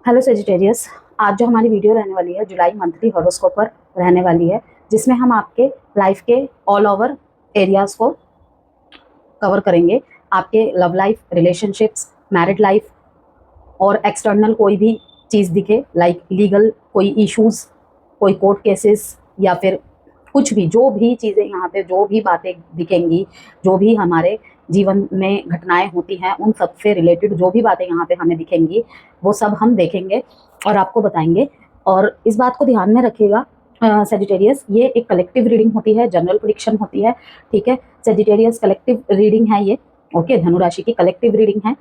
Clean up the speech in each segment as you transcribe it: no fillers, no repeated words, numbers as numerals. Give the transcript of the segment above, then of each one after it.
Hello Sagittarius. आज जो हमारी वीडियो रहने वाली है जुलाई मंथली हॉरोस्कोप पर रहने वाली है, जिसमें हम आपके लाइफ के ऑल ओवर एरियाज को कवर करेंगे। आपके love life, relationships, married life और एक्सटर्नल कोई भी चीज़ दिखे, लाइक लीगल कोई इश्यूज, कोई कोर्ट केसेस या फिर कुछ भी, जो भी चीज़ें यहाँ पे, जो भी बातें दिखेंगी, जो भी हमारे जीवन में घटनाएं होती हैं, उन सब से रिलेटेड जो भी बातें यहाँ पे हमें दिखेंगी वो सब हम देखेंगे और आपको बताएंगे। और इस बात को ध्यान में रखिएगा सेजिटेरियस, ये एक कलेक्टिव रीडिंग होती है, जनरल प्रेडिक्शन होती है। ठीक है सेजिटेरियस, कलेक्टिव रीडिंग है ये। ओके, धनुराशि की कलेक्टिव रीडिंग है,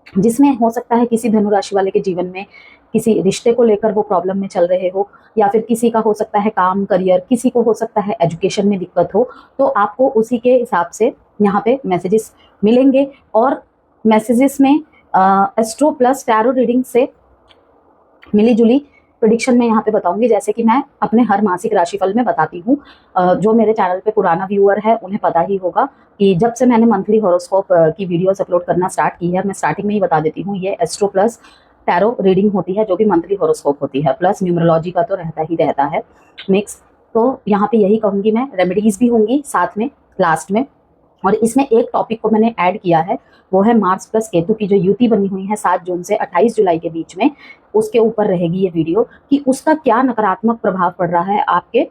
जिसमें हो सकता है किसी धनुराशि वाले के जीवन में किसी रिश्ते को लेकर वो प्रॉब्लम में चल रहे हो, या फिर किसी का हो सकता है काम, करियर, किसी को हो सकता है एजुकेशन में दिक्कत हो। तो आपको उसी के हिसाब से यहाँ पे मैसेजेस मिलेंगे। और मैसेजेस में एस्ट्रो प्लस टैरो रीडिंग से मिली जुली प्रिडिक्शन में यहाँ पे बताऊंगी, जैसे कि मैं अपने हर मासिक राशिफल में बताती हूँ। जो मेरे चैनल पे पुराना व्यूअर है उन्हें पता ही होगा कि जब से मैंने मंथली हॉरोस्कोप की वीडियोस अपलोड करना स्टार्ट की है, मैं स्टार्टिंग में ही बता देती हूँ, ये एस्ट्रो प्लस टैरो रीडिंग होती है, जो कि मंथली हॉरोस्कोप होती है, प्लस न्यूमरोलॉजी का तो रहता ही रहता है मिक्स। तो यहाँ पे यही कहूँगी मैं, रेमेडीज भी होंगी साथ में लास्ट में। और इसमें एक टॉपिक को मैंने ऐड किया है, वो है मार्स प्लस केतु की जो युति बनी हुई है 7 जून से 28 जुलाई के बीच में, उसके ऊपर रहेगी ये वीडियो कि उसका क्या नकारात्मक प्रभाव पड़ रहा है आपके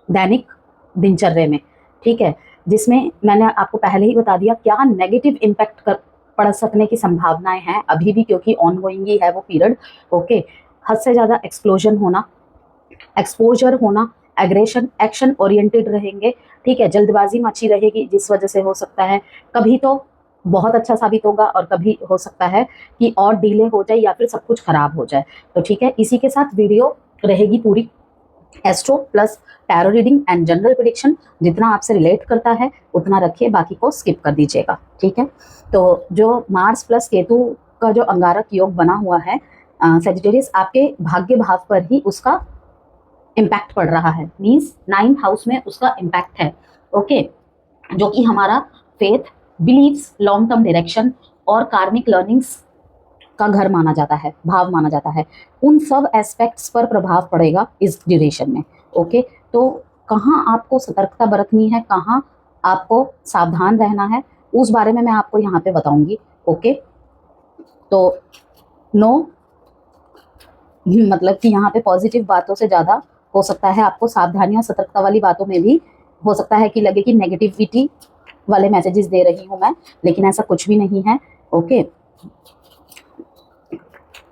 दैनिक दिनचर्या में। ठीक है, जिसमें मैंने आपको पहले ही बता दिया क्या नेगेटिव इम्पैक्ट कर पड़ सकने की संभावनाएं हैं अभी भी, क्योंकि ऑन गोइंग ही है वो पीरियड। ओके, हद से ज़्यादा एक्सप्लोजन होना, एक्सपोजर होना, एग्रेशन, एक्शन ओरिएंटेड रहेंगे। ठीक है, जल्दबाजी मची रहेगी, जिस वजह से हो सकता है कभी तो बहुत अच्छा साबित होगा और कभी हो सकता है कि और डिले हो जाए या फिर सब कुछ खराब हो जाए। तो ठीक है, इसी के साथ वीडियो रहेगी पूरी astro plus tarot reading and general prediction. जितना आपसे रिलेट करता है उतना रखिए, बाकी को स्किप कर दीजिएगा। ठीक है, तो जो मार्स प्लस केतु का जो अंगारक योग बना हुआ है सेजिटेरियस, आपके भाग्य भाव पर ही उसका इम्पैक्ट पड़ रहा है, मीन्स 9th हाउस में उसका इम्पैक्ट है। ओके, जो कि हमारा faith, beliefs, long term direction और कार्मिक लर्निंग्स का घर माना जाता है, भाव माना जाता है। उन सब एस्पेक्ट्स पर प्रभाव पड़ेगा इस ड्यूरेशन में। ओके, तो कहाँ आपको सतर्कता बरतनी है, कहाँ आपको सावधान रहना है, उस बारे में मैं आपको यहाँ पे बताऊंगी। ओके, तो नो मतलब कि यहाँ पे पॉजिटिव बातों से ज़्यादा हो सकता है आपको सावधानी और सतर्कता वाली बातों में भी हो सकता है कि लगे कि नेगेटिविटी वाले मैसेजेस दे रही हूँ मैं, लेकिन ऐसा कुछ भी नहीं है। ओके,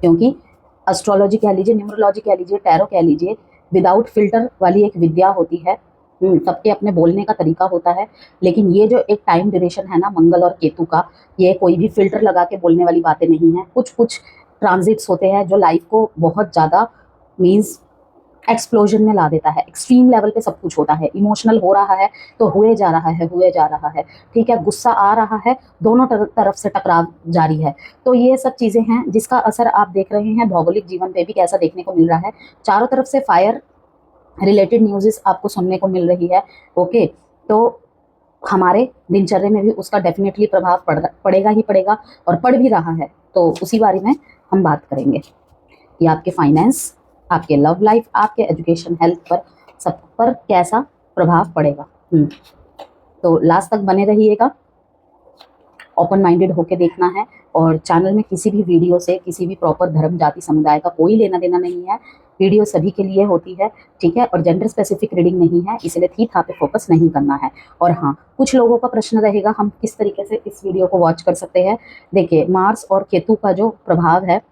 क्योंकि एस्ट्रोलॉजी कह लीजिए, न्यूमरोलॉजी कह लीजिए, टैरो कह लीजिए, विदाउट फिल्टर वाली एक विद्या होती है। सबके अपने बोलने का तरीका होता है, लेकिन ये जो एक टाइम ड्यूरेशन है ना मंगल और केतु का, ये कोई भी फिल्टर लगा के बोलने वाली बातें नहीं है। कुछ कुछ ट्रांजिट्स होते हैं जो लाइफ को बहुत ज़्यादा मीन्स एक्सप्लोजन में ला देता है, एक्सट्रीम लेवल पे सब कुछ होता है। इमोशनल हो रहा है तो हुए जा रहा है, हुए जा रहा है। ठीक है, गुस्सा आ रहा है, दोनों तरफ से टकराव जारी है। तो ये सब चीज़ें हैं जिसका असर आप देख रहे हैं भौगोलिक जीवन पे भी कैसा देखने को मिल रहा है। चारों तरफ से फायर रिलेटेड न्यूज़ेस आपको सुनने को मिल रही है। ओके, तो हमारे दिनचर्या में भी उसका डेफिनेटली प्रभाव पड़ेगा ही पड़ेगा, और पड़ भी रहा है। तो उसी बारे में हम बात करेंगे कि आपके फाइनेंस, आपके लव लाइफ, आपके एजुकेशन, हेल्थ पर, सब पर कैसा प्रभाव पड़ेगा। तो लास्ट तक बने रहिएगा, ओपन माइंडेड होके देखना है। और चैनल में किसी भी वीडियो से किसी भी प्रॉपर धर्म, जाति, समुदाय का कोई लेना देना नहीं है। वीडियो सभी के लिए होती है, ठीक है, और जेंडर स्पेसिफिक रीडिंग नहीं है, इसलिए थी था पे फोकस नहीं करना है। और हाँ, कुछ लोगों का प्रश्न रहेगा हम किस तरीके से इस वीडियो को वॉच कर सकते हैं। देखिए, मार्स और केतु का जो प्रभाव है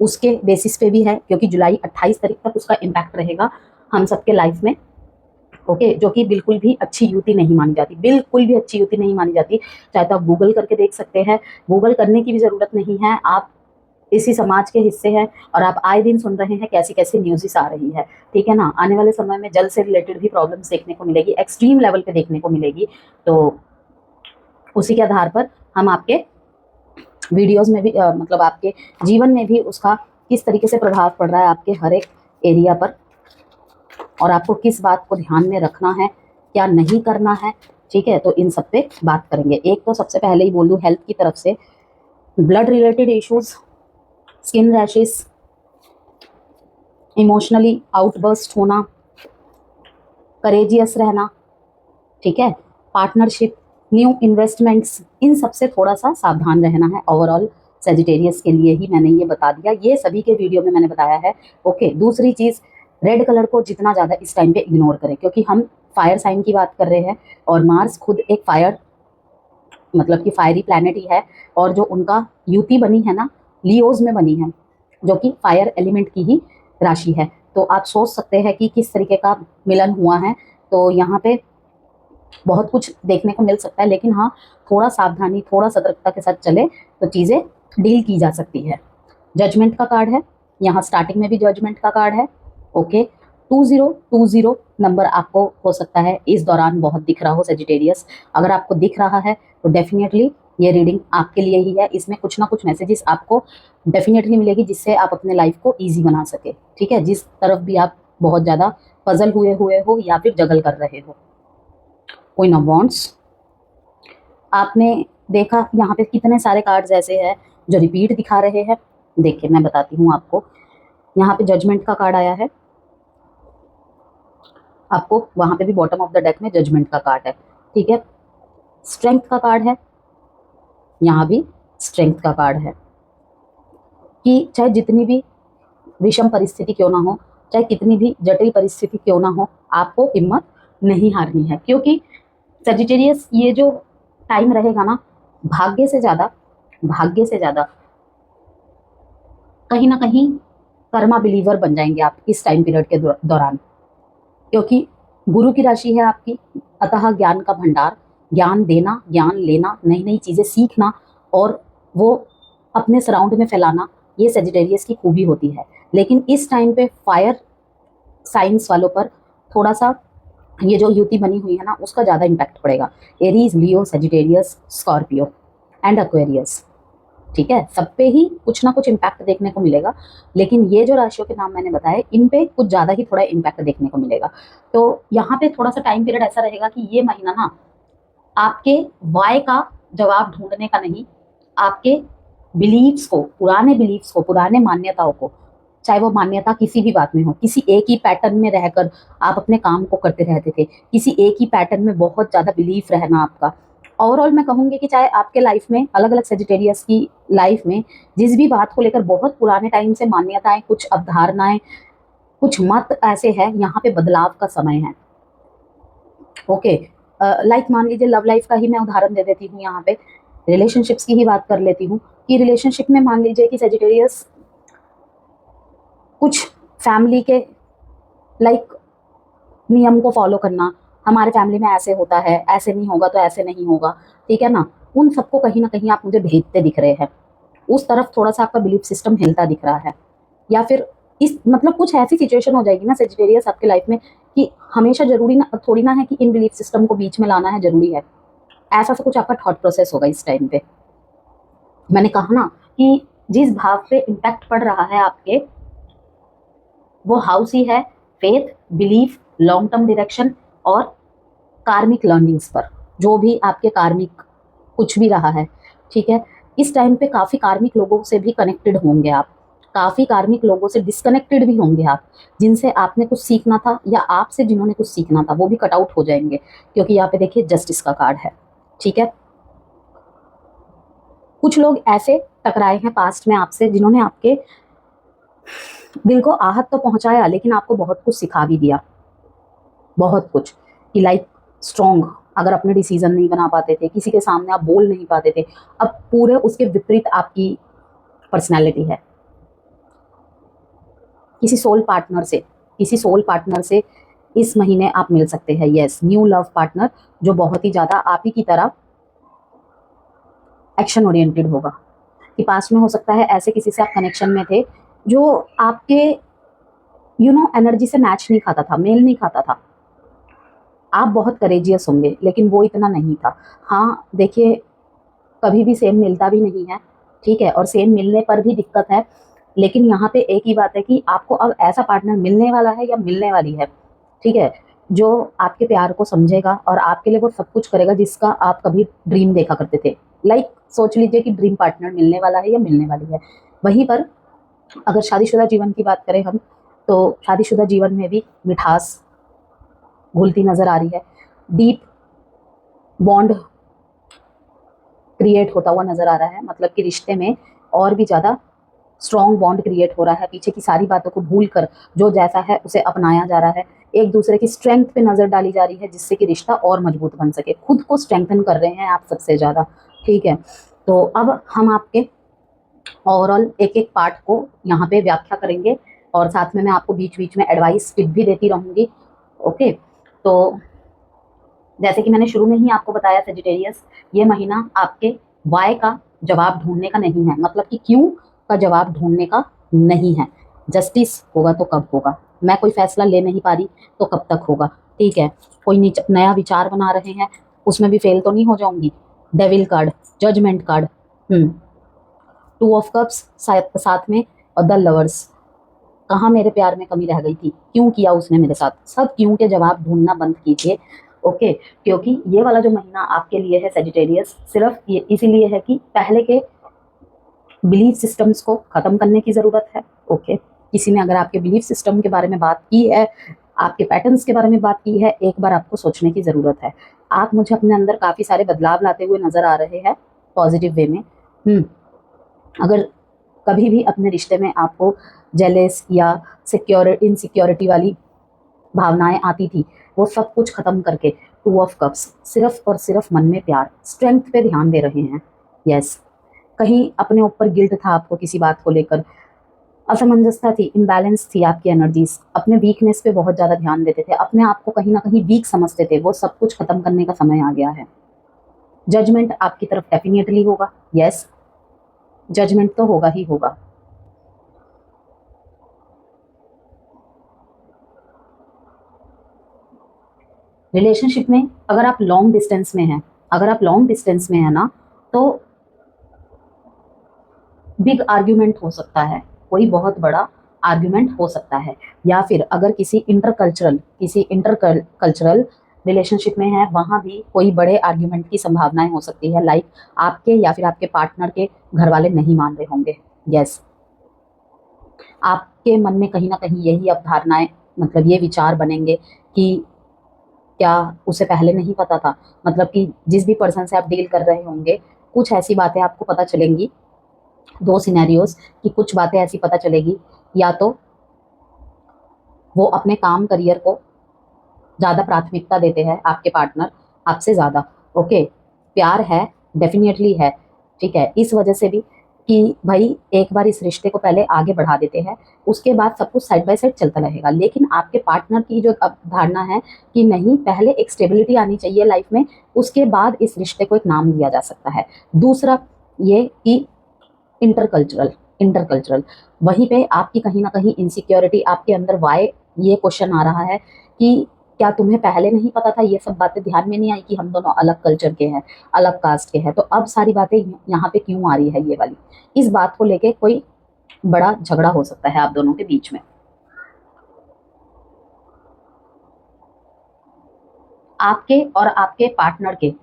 उसके बेसिस पे भी है, क्योंकि जुलाई 28 तारीख तक उसका इम्पैक्ट रहेगा हम सबके लाइफ में। ओके, जो कि बिल्कुल भी अच्छी युति नहीं मानी जाती, बिल्कुल भी अच्छी युति नहीं मानी जाती। चाहे तो आप गूगल करके देख सकते हैं, गूगल करने की भी ज़रूरत नहीं है, आप इसी समाज के हिस्से हैं और आप आए दिन सुन रहे हैं कैसी कैसी न्यूज़ेस आ रही है। ठीक है ना, आने वाले समय में जल से रिलेटेड भी प्रॉब्लम्स देखने को मिलेगी, एक्सट्रीम लेवल पे देखने को मिलेगी। तो उसी के आधार पर हम आपके वीडियोस में भी मतलब आपके जीवन में भी उसका किस तरीके से प्रभाव पड़ रहा है आपके हर एक एरिया पर, और आपको किस बात को ध्यान में रखना है, क्या नहीं करना है। ठीक है, तो इन सब पे बात करेंगे। एक तो सबसे पहले ही बोल दूँ, हेल्थ की तरफ से blood related issues, skin rashes, emotionally outburst होना, करेजियस रहना, ठीक है, पार्टनरशिप, न्यू इन्वेस्टमेंट्स, इन सब से थोड़ा सा सावधान रहना है। ओवरऑल सेजिटेरियस के लिए ही मैंने ये बता दिया, ये सभी के वीडियो में मैंने बताया है। ओके, दूसरी चीज़, रेड कलर को जितना ज़्यादा इस टाइम पे इग्नोर करें, क्योंकि हम फायर साइन की बात कर रहे हैं और मार्स खुद एक फायर, मतलब कि फायरी प्लैनेट ही है। और जो उनका युति बनी है ना, लियोज में बनी है, जो कि फायर एलिमेंट की ही राशि है। तो आप सोच सकते हैं कि किस तरीके का मिलन हुआ है। तो यहाँ पे बहुत कुछ देखने को मिल सकता है, लेकिन हाँ, थोड़ा सावधानी, थोड़ा सतर्कता के साथ चले तो चीज़ें डील की जा सकती है। जजमेंट का कार्ड है, यहाँ स्टार्टिंग में भी जजमेंट का कार्ड है। ओके, 2020 नंबर आपको हो सकता है इस दौरान बहुत दिख रहा हो सेजिटेरियस। अगर आपको दिख रहा है तो डेफिनेटली ये रीडिंग आपके लिए ही है। इसमें कुछ ना कुछ मैसेजेस आपको डेफिनेटली मिलेगी, जिससे आप अपने लाइफ को ईजी बना सके, ठीक है। जिस तरफ भी आप बहुत ज़्यादा पजल हुए हो या फिर जगल कर रहे हो। क्वीन ऑफ वॉन्ड्स, आपने देखा यहाँ पे कितने सारे कार्ड्स ऐसे हैं जो रिपीट दिखा रहे हैं। देखिए मैं बताती हूँ आपको, यहाँ पे जजमेंट का कार्ड आया है, आपको वहाँ पे भी बॉटम ऑफ द डेक में जजमेंट का कार्ड है, ठीक है। स्ट्रेंथ का कार्ड है, यहाँ भी स्ट्रेंथ का कार्ड है कि चाहे जितनी भी विषम परिस्थिति क्यों ना हो, चाहे कितनी भी जटिल परिस्थिति क्यों ना हो, आपको हिम्मत नहीं हारनी है। क्योंकि सेजिटेरियस ये जो टाइम रहेगा ना, भाग्य से ज़्यादा कहीं ना कहीं कर्मा बिलीवर बन जाएंगे आप इस टाइम पीरियड के दौरान। क्योंकि गुरु की राशि है आपकी, अतः ज्ञान का भंडार, ज्ञान देना, ज्ञान लेना, नई नई चीज़ें सीखना और वो अपने सराउंड में फैलाना, ये सेजिटेरियस की खूबी होती है। लेकिन इस टाइम पे फायर साइंस वालों पर थोड़ा सा ये जो युति बनी हुई है ना, उसका ज़्यादा इम्पैक्ट पड़ेगा। Aries, Leo, Sagittarius, Scorpio and Aquarius, ठीक है, सब पे ही कुछ ना कुछ इम्पैक्ट देखने को मिलेगा। लेकिन ये जो राशियों के नाम मैंने बताए, इन पे कुछ ज़्यादा ही थोड़ा इम्पैक्ट देखने को मिलेगा। तो यहाँ पे थोड़ा सा टाइम पीरियड ऐसा रहेगा कि ये महीना ना आपके वाय का जवाब ढूंढने का नहीं, आपके बिलीव्स को, पुराने मान्यताओं को, चाहे वो मान्यता किसी भी बात में हो, किसी एक ही पैटर्न में रहकर आप अपने काम को करते रहते थे, किसी एक ही पैटर्न में बहुत ज़्यादा बिलीफ रहना आपका। ओवरऑल मैं कहूँगी कि चाहे आपके लाइफ में, अलग अलग सेजिटेरियस की लाइफ में, जिस भी बात को लेकर बहुत पुराने टाइम से मान्यताएं, कुछ अवधारणाएं, कुछ मत ऐसे हैं, यहाँ पे बदलाव का समय है। ओके, लाइक मान लीजिए लव लाइफ का ही मैं उदाहरण दे देती हूँ, यहाँ पे रिलेशनशिप्स की ही बात कर लेती हूँ कि रिलेशनशिप में मान लीजिए कि सेजिटेरियस कुछ फैमिली के लाइक नियम को फॉलो करना, हमारे फैमिली में ऐसे होता है, ऐसे नहीं होगा तो ऐसे नहीं होगा, ठीक है ना, उन सबको कहीं ना कहीं आप मुझे भेजते दिख रहे हैं। उस तरफ थोड़ा सा आपका बिलीफ सिस्टम हिलता दिख रहा है। या फिर इस मतलब कुछ ऐसी सिचुएशन हो जाएगी ना सेजिटेरियस आपके लाइफ में कि हमेशा जरूरी ना, थोड़ी ना है कि इन बिलीफ सिस्टम को बीच में लाना है, जरूरी है। ऐसा सा कुछ आपका थॉट प्रोसेस होगा इस टाइम पे। मैंने कहा ना कि जिस भाव पे इम्पैक्ट पड़ रहा है आपके, वो हाउस ही है faith, belief, long term direction और कार्मिक लर्निंग्स पर। जो भी आपके कार्मिक कुछ भी रहा है, ठीक है, इस टाइम पे काफ़ी कार्मिक लोगों से भी कनेक्टेड होंगे आप, काफ़ी कार्मिक लोगों से डिस्कनेक्टेड भी होंगे आप, जिनसे आपने कुछ सीखना था या आपसे जिन्होंने कुछ सीखना था वो भी कट आउट हो जाएंगे। क्योंकि यहाँ पे देखिए जस्टिस का कार्ड है, ठीक है। कुछ लोग ऐसे टकराए हैं पास्ट में आपसे, जिन्होंने आपके दिल को आहत तो पहुंचाया, लेकिन आपको बहुत कुछ सिखा भी दिया, बहुत कुछ, कि लाइक स्ट्रॉन्ग, अगर अपने डिसीजन नहीं बना पाते थे, किसी के सामने आप बोल नहीं पाते थे, अब पूरे उसके विपरीत आपकी पर्सनैलिटी है। किसी सोल पार्टनर से इस महीने आप मिल सकते हैं। यस, न्यू लव पार्टनर जो बहुत ही ज़्यादा आप ही की तरह एक्शन ओरिएंटेड होगा। कि पास्ट में हो सकता है ऐसे किसी से आप कनेक्शन में थे जो आपके एनर्जी से मैच नहीं खाता था, मेल नहीं खाता था। आप बहुत करेजियस होंगे, लेकिन वो इतना नहीं था। हाँ देखिए, कभी भी सेम मिलता भी नहीं है, ठीक है, और सेम मिलने पर भी दिक्कत है। लेकिन यहाँ पे एक ही बात है कि आपको अब ऐसा पार्टनर मिलने वाला है या मिलने वाली है, ठीक है, जो आपके प्यार को समझेगा और आपके लिए वो सब कुछ करेगा जिसका आप कभी ड्रीम देखा करते थे। लाइक सोच लीजिए कि ड्रीम पार्टनर मिलने वाला है या मिलने वाली है। वहीं पर अगर शादीशुदा जीवन की बात करें हम, तो शादीशुदा जीवन में भी मिठास घुलती नजर आ रही है, डीप बॉन्ड क्रिएट होता हुआ नजर आ रहा है, मतलब कि रिश्ते में और भी ज़्यादा स्ट्रॉन्ग बॉन्ड क्रिएट हो रहा है। पीछे की सारी बातों को भूलकर जो जैसा है उसे अपनाया जा रहा है, एक दूसरे की स्ट्रेंथ पे नज़र डाली जा रही है, जिससे कि रिश्ता और मजबूत बन सके। खुद को स्ट्रेंथन कर रहे हैं आप सबसे ज़्यादा, ठीक है। तो अब हम आपके ओवरऑल एक एक पार्ट को यहाँ पे व्याख्या करेंगे, और साथ में मैं आपको बीच बीच में एडवाइस टिप भी देती रहूँगी। ओके, तो जैसे कि मैंने शुरू में ही आपको बताया सेजिटेरियस, ये महीना आपके वाई का जवाब ढूंढने का नहीं है, मतलब कि क्यों का जवाब ढूंढने का नहीं है। जस्टिस होगा तो कब होगा, मैं कोई फैसला ले नहीं पा रही तो कब तक होगा, ठीक है। कोई नया विचार बना रहे हैं, उसमें भी फेल तो नहीं हो जाऊंगी। Devil card, judgement card, 2 of cups साथ में, और द लवर्स। कहाँ मेरे प्यार में कमी रह गई थी, क्यों किया उसने मेरे साथ, सब क्यों के जवाब ढूंढना बंद कीजिए। ओके, क्योंकि ये वाला जो महीना आपके लिए है सेजिटेरियस, सिर्फ ये इसीलिए है कि पहले के बिलीफ सिस्टम्स को खत्म करने की ज़रूरत है। ओके, किसी ने अगर आपके बिलीफ सिस्टम के बारे में बात की है, आपके पैटर्न्स के बारे में बात की है, एक बार आपको सोचने की ज़रूरत है। आप मुझे अपने अंदर काफ़ी सारे बदलाव लाते हुए नज़र आ रहे हैं पॉजिटिव वे में। अगर कभी भी अपने रिश्ते में आपको जेलेस या इनसिक्योरिटी वाली भावनाएं आती थी, वो सब कुछ खत्म करके 2 ऑफ कप्स, सिर्फ और सिर्फ मन में प्यार, स्ट्रेंथ पे ध्यान दे रहे हैं। यस, कहीं अपने ऊपर गिल्ट था आपको किसी बात को लेकर, असमंजसता थी, इम्बैलेंस थी आपकी एनर्जीज, अपने वीकनेस पे बहुत ज़्यादा ध्यान देते थे, अपने आप को कहीं ना कहीं वीक समझते थे, वो सब कुछ खत्म करने का समय आ गया है। जजमेंट आपकी तरफ डेफिनेटली होगा। यस, जजमेंट तो होगा ही होगा। रिलेशनशिप में अगर आप लॉन्ग डिस्टेंस में हैं, अगर आप लॉन्ग डिस्टेंस में हैं ना, तो बिग आर्ग्यूमेंट हो सकता है, कोई बहुत बड़ा आर्ग्यूमेंट हो सकता है। या फिर अगर किसी इंटरकल्चरल रिलेशनशिप में है, वहाँ भी कोई बड़े आर्ग्यूमेंट की संभावनाएं हो सकती है, लाइक आपके या फिर आपके पार्टनर के घर वाले नहीं मान रहे होंगे। यस, आपके मन में कहीं ना कहीं यही अवधारणाएं, मतलब ये विचार बनेंगे कि क्या उसे पहले नहीं पता था, मतलब कि जिस भी पर्सन से आप डील कर रहे होंगे, कुछ ऐसी बातें आपको पता चलेंगी, 2 सिनेरियोज कि कुछ बातें ऐसी पता चलेगी, या तो वो अपने काम करियर को ज़्यादा प्राथमिकता देते हैं, आपके पार्टनर आपसे ज़्यादा। ओके, प्यार है, डेफिनेटली है, ठीक है, इस वजह से भी कि भाई एक बार इस रिश्ते को पहले आगे बढ़ा देते हैं, उसके बाद सब कुछ साइड बाय साइड चलता रहेगा। लेकिन आपके पार्टनर की जो धारणा है कि नहीं, पहले एक स्टेबिलिटी आनी चाहिए लाइफ में, उसके बाद इस रिश्ते को एक नाम दिया जा सकता है। दूसरा ये कि इंटरकल्चरल इंटरकल्चरल वहीं पे आपकी कहीं ना कहीं इनसिक्योरिटी, आपके अंदर वाई ये क्वेश्चन आ रहा है कि क्या तुम्हें पहले नहीं पता था, ये सब बातें ध्यान में नहीं आई कि हम दोनों अलग कल्चर के हैं, अलग कास्ट के हैं, तो अब सारी बातें यहाँ पे क्यों आ रही है ये वाली। इस बात को लेके कोई बड़ा झगड़ा हो सकता है आप दोनों के बीच में। आपके और आपके पार्टनर के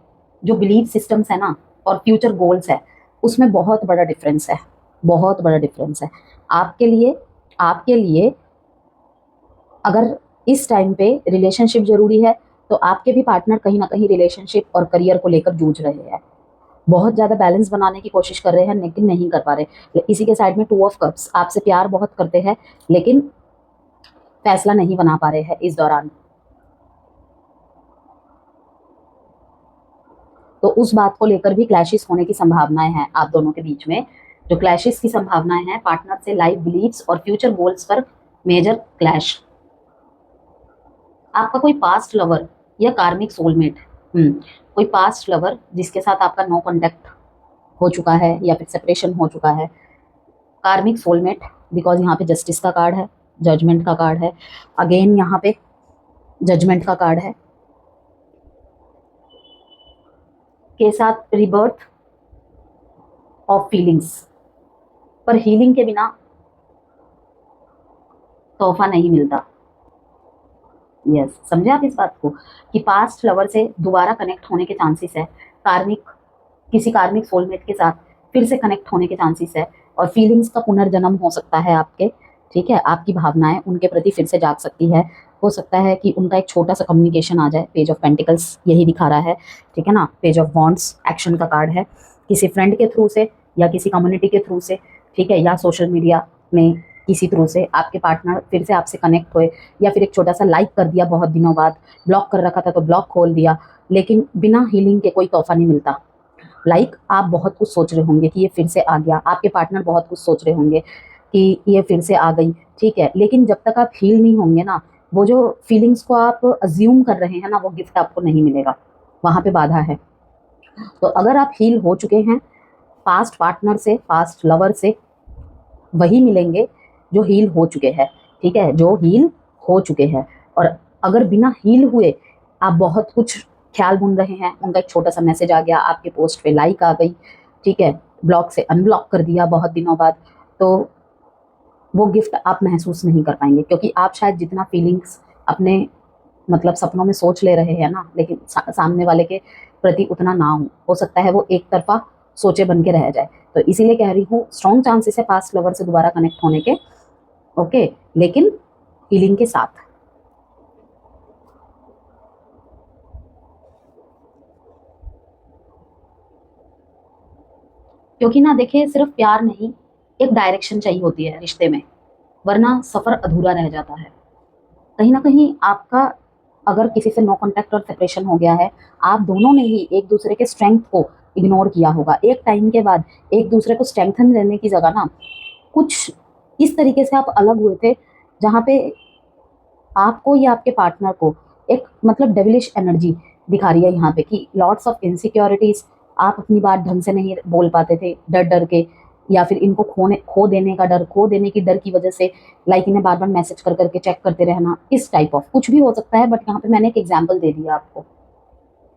जो बिलीफ सिस्टम्स है ना, और फ्यूचर गोल्स है, उसमें बहुत बड़ा डिफरेंस है, बहुत बड़ा डिफरेंस है। आपके लिए अगर इस टाइम पे रिलेशनशिप जरूरी है, तो आपके भी पार्टनर कहीं ना कहीं रिलेशनशिप और करियर को लेकर जूझ रहे हैं, बहुत ज़्यादा बैलेंस बनाने की कोशिश कर रहे हैं, लेकिन नहीं कर पा रहे। इसी के साइड में 2 ऑफ कप्स, आपसे प्यार बहुत करते हैं, लेकिन फैसला नहीं बना पा रहे हैं इस दौरान। तो उस बात को लेकर भी क्लैशेस होने की संभावनाएं हैं आप दोनों के बीच में। जो क्लैशेस की संभावनाएं हैं, पार्टनर से लाइफ बिलीव्स और फ्यूचर गोल्स पर मेजर क्लैश। आपका कोई पास्ट लवर या कार्मिक सोलमेट, कोई पास्ट लवर जिसके साथ आपका नो कॉन्टेक्ट हो चुका है या फिर सेपरेशन हो चुका है। कार्मिक सोलमेट, बिकॉज यहाँ पे जस्टिस का कार्ड है, जजमेंट का कार्ड है, अगेन यहाँ पे जजमेंट का कार्ड है, के साथ रिबर्थ ऑफ फीलिंग्स, पर हीलिंग के बिना तोहफा नहीं मिलता। यस, समझे आप इस बात को कि पास्ट लवर से दोबारा कनेक्ट होने के चांसेस है, किसी कार्मिक सोलमेट के साथ फिर से कनेक्ट होने के चांसेस है, और फीलिंग्स का पुनर्जन्म हो सकता है आपके, ठीक है, आपकी भावनाएं उनके प्रति फिर से जाग सकती है। हो सकता है कि उनका एक छोटा सा कम्युनिकेशन आ जाए। पेज ऑफ पेंटिकल्स यही दिखा रहा है, ठीक है ना। पेज ऑफ वॉन्ड्स एक्शन का कार्ड है, किसी फ्रेंड के थ्रू से या किसी कम्युनिटी के थ्रू से, ठीक है, या सोशल मीडिया में किसी थ्रू से आपके पार्टनर फिर से आपसे कनेक्ट हुए, या फिर एक छोटा सा लाइक कर दिया बहुत दिनों बाद, ब्लॉक कर रखा था तो ब्लॉक खोल दिया, लेकिन बिना हीलिंग के कोई तोहफा नहीं मिलता। आप बहुत कुछ सोच रहे होंगे कि ये फिर से आ गया, आपके पार्टनर बहुत कुछ सोच रहे होंगे कि ये फिर से आ गई, ठीक है, लेकिन जब तक आप हील नहीं होंगे ना, वो जो फीलिंग्स को आप अज्यूम कर रहे हैं ना, वो गिफ्ट आपको नहीं मिलेगा, वहां पे बाधा है। तो अगर आप हील हो चुके हैं, पास्ट पार्टनर से, पास्ट लवर से वही मिलेंगे जो हील हो चुके हैं, ठीक है, जो हील हो चुके हैं। और अगर बिना हील हुए आप बहुत कुछ ख्याल बुन रहे हैं, उनका एक छोटा सा मैसेज आ गया, आपके पोस्ट पे लाइक आ गई, ठीक है, ब्लॉक से अनब्लॉक कर दिया बहुत दिनों बाद, तो वो गिफ्ट आप महसूस नहीं कर पाएंगे, क्योंकि आप शायद जितना फीलिंग्स अपने मतलब सपनों में सोच ले रहे हैं ना, लेकिन सामने वाले के प्रति उतना ना हो सकता है वो एक तरफा सोचे बन के रह जाए। तो इसीलिए कह रही हूँ, स्ट्रॉन्ग चांसेस है पास्ट लवर से दोबारा कनेक्ट होने के, ओके, लेकिन हीलिंग के साथ। क्योंकि ना देखिए, सिर्फ प्यार नहीं, एक डायरेक्शन चाहिए होती है रिश्ते में, वरना सफर अधूरा रह जाता है। कहीं ना कहीं आपका अगर किसी से नो कांटेक्ट और सेपरेशन हो गया है, आप दोनों ने ही एक दूसरे के स्ट्रेंथ को इग्नोर किया होगा। एक टाइम के बाद एक दूसरे को स्ट्रेंथन देने की जगह ना, कुछ इस तरीके से आप अलग हुए थे, जहाँ पे आपको या आपके पार्टनर को एक मतलब डेविलिश एनर्जी दिखा रही है यहाँ पे, कि लॉट्स ऑफ इनसिक्योरिटीज, आप अपनी बात ढंग से नहीं बोल पाते थे डर डर के, या फिर इनको खो देने का डर, खो देने की डर की वजह से इन्हें बार बार मैसेज कर करके चेक करते रहना, इस टाइप ऑफ कुछ भी हो सकता है। बट यहाँ पे मैंने एक एग्जाम्पल दे दिया आपको।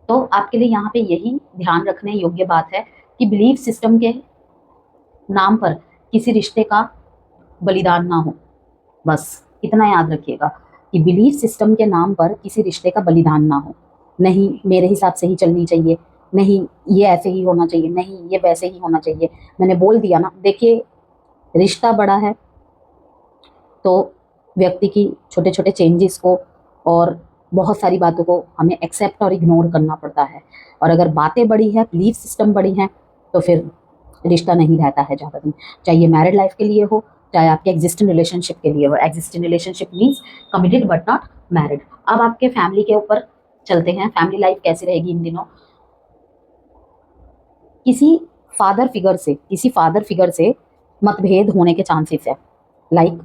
तो आपके लिए यहाँ पे यही ध्यान रखने योग्य बात है कि बिलीफ सिस्टम के नाम पर किसी रिश्ते का बलिदान ना हो। बस इतना याद रखिएगा कि बिलीफ सिस्टम के नाम पर किसी रिश्ते का बलिदान ना हो। नहीं मेरे हिसाब से ही चलनी चाहिए, नहीं ये ऐसे ही होना चाहिए, नहीं ये वैसे ही होना चाहिए। मैंने बोल दिया ना, देखिए रिश्ता बड़ा है तो व्यक्ति की छोटे छोटे चेंजेस को और बहुत सारी बातों को हमें एक्सेप्ट और इग्नोर करना पड़ता है। और अगर बातें बड़ी है, बिलीफ सिस्टम बड़ी हैं, तो फिर रिश्ता नहीं रहता है ज़्यादा दिन, चाहे ये मैरिड लाइफ के लिए हो, चाहे आपके एग्जिस्टिंग रिलेशनशिप के लिए हो। Existing relationship means committed but not married. अब आपके फैमिली के ऊपर चलते हैं, फैमिली लाइफ कैसी रहेगी इन दिनों। किसी फादर फिगर से मतभेद होने के चांसेस है।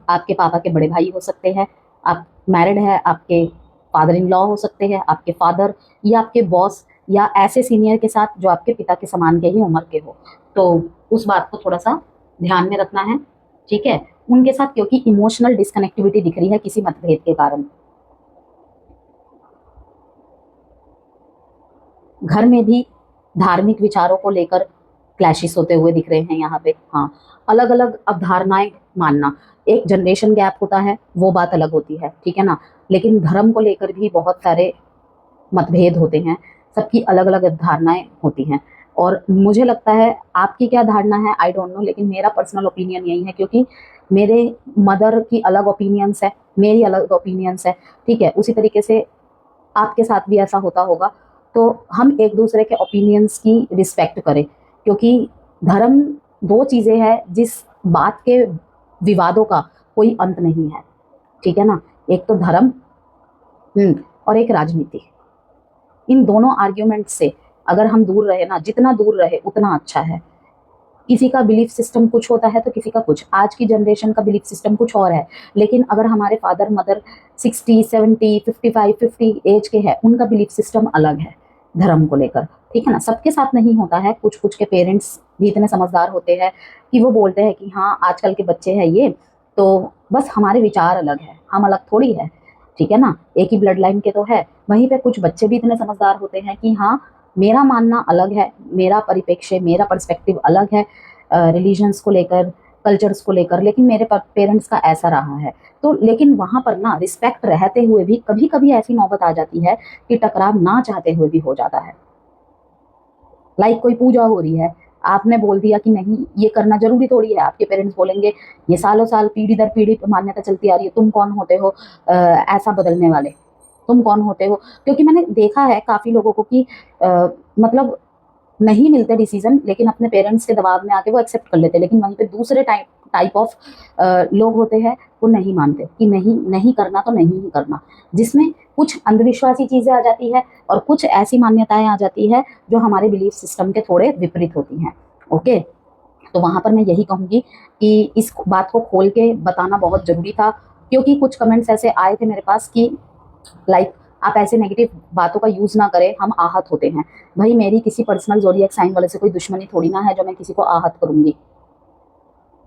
आपके पापा के बड़े भाई हो सकते हैं, आप मैरिड है, आपके फादर इन लॉ हो सकते हैं, आपके फादर या आपके बॉस या ऐसे सीनियर के साथ जो आपके पिता के समान के ही उम्र के हो। तो उस बात को थोड़ा सा ध्यान में रखना है, ठीक है, उनके साथ, क्योंकि इमोशनल डिस्कनेक्टिविटी दिख रही है किसी मतभेद के कारण। घर में भी धार्मिक विचारों को लेकर क्लैशेस होते हुए दिख रहे हैं यहाँ पे। हाँ, अलग अलग अवधारणाएं मानना, एक जनरेशन गैप होता है, वो बात अलग होती है, ठीक है ना, लेकिन धर्म को लेकर भी बहुत सारे मतभेद होते हैं, सबकी अलग अलग धारणाएं होती हैं। और मुझे लगता है आपकी क्या धारणा है आई डोंट नो, लेकिन मेरा पर्सनल ओपिनियन यही है, क्योंकि मेरे मदर की अलग ओपिनियंस है, मेरी अलग ओपिनियंस है, ठीक है, उसी तरीके से आपके साथ भी ऐसा होता होगा। तो हम एक दूसरे के ओपिनियंस की रिस्पेक्ट करें, क्योंकि धर्म दो चीज़ें हैं जिस बात के विवादों का कोई अंत नहीं है, ठीक है ना। एक तो धर्म और एक राजनीति। इन दोनों आर्ग्यूमेंट से अगर हम दूर रहे ना, जितना दूर रहे उतना अच्छा है। किसी का बिलीफ सिस्टम कुछ होता है तो किसी का कुछ, आज की जनरेशन का बिलीफ सिस्टम कुछ और है, लेकिन अगर हमारे फादर मदर 60, 70, 55, 50 एज के हैं, उनका बिलीफ सिस्टम अलग है धर्म को लेकर, ठीक है ना। सबके साथ नहीं होता है, कुछ कुछ के पेरेंट्स भी इतने समझदार होते हैं कि वो बोलते हैं कि हाँ आजकल के बच्चे हैं ये, तो बस हमारे विचार अलग है, हम अलग थोड़ी है, ठीक है ना, एक ही ब्लड लाइन के तो है। वहीं पे कुछ बच्चे भी इतने समझदार होते हैं कि हाँ मेरा मानना अलग है, मेरा परिप्रेक्ष्य, मेरा पर्सपेक्टिव अलग है रिलीजन्स को लेकर, कल्चर्स को लेकर, लेकिन मेरे पेरेंट्स का ऐसा रहा है। तो लेकिन वहाँ पर ना रिस्पेक्ट रहते हुए भी कभी कभी ऐसी नौबत आ जाती है कि टकराव ना चाहते हुए भी हो जाता है। कोई पूजा हो रही है, आपने बोल दिया कि नहीं ये करना जरूरी थोड़ी है। आपके पेरेंट्स बोलेंगे ये सालों साल पीढ़ी दर पीढ़ी मान्यता चलती आ रही है, तुम कौन होते हो ऐसा बदलने वाले, तुम कौन होते हो। क्योंकि मैंने देखा है काफी लोगों को कि मतलब नहीं मिलते डिसीजन, लेकिन अपने पेरेंट्स के दबाव में आके वो एक्सेप्ट कर लेते हैं। लेकिन वहीं पे दूसरे टाइप ऑफ लोग होते हैं, वो नहीं मानते कि नहीं नहीं करना तो नहीं ही करना, जिसमें कुछ अंधविश्वासी चीजें आ जाती है और कुछ ऐसी मान्यताएं आ जाती है जो हमारे बिलीफ सिस्टम के थोड़े विपरीत होती हैं। ओके, तो वहां पर मैं यही कहूंगी कि इस बात को खोल के बताना बहुत जरूरी था, क्योंकि कुछ कमेंट्स ऐसे आए थे मेरे पास कि लाइक आप ऐसे नेगेटिव बातों का यूज ना करें, हम आहत होते हैं। भाई मेरी किसी पर्सनल ज़ोडिएक साइन वाले से कोई दुश्मनी थोड़ी ना है जो मैं किसी को आहत करूंगी।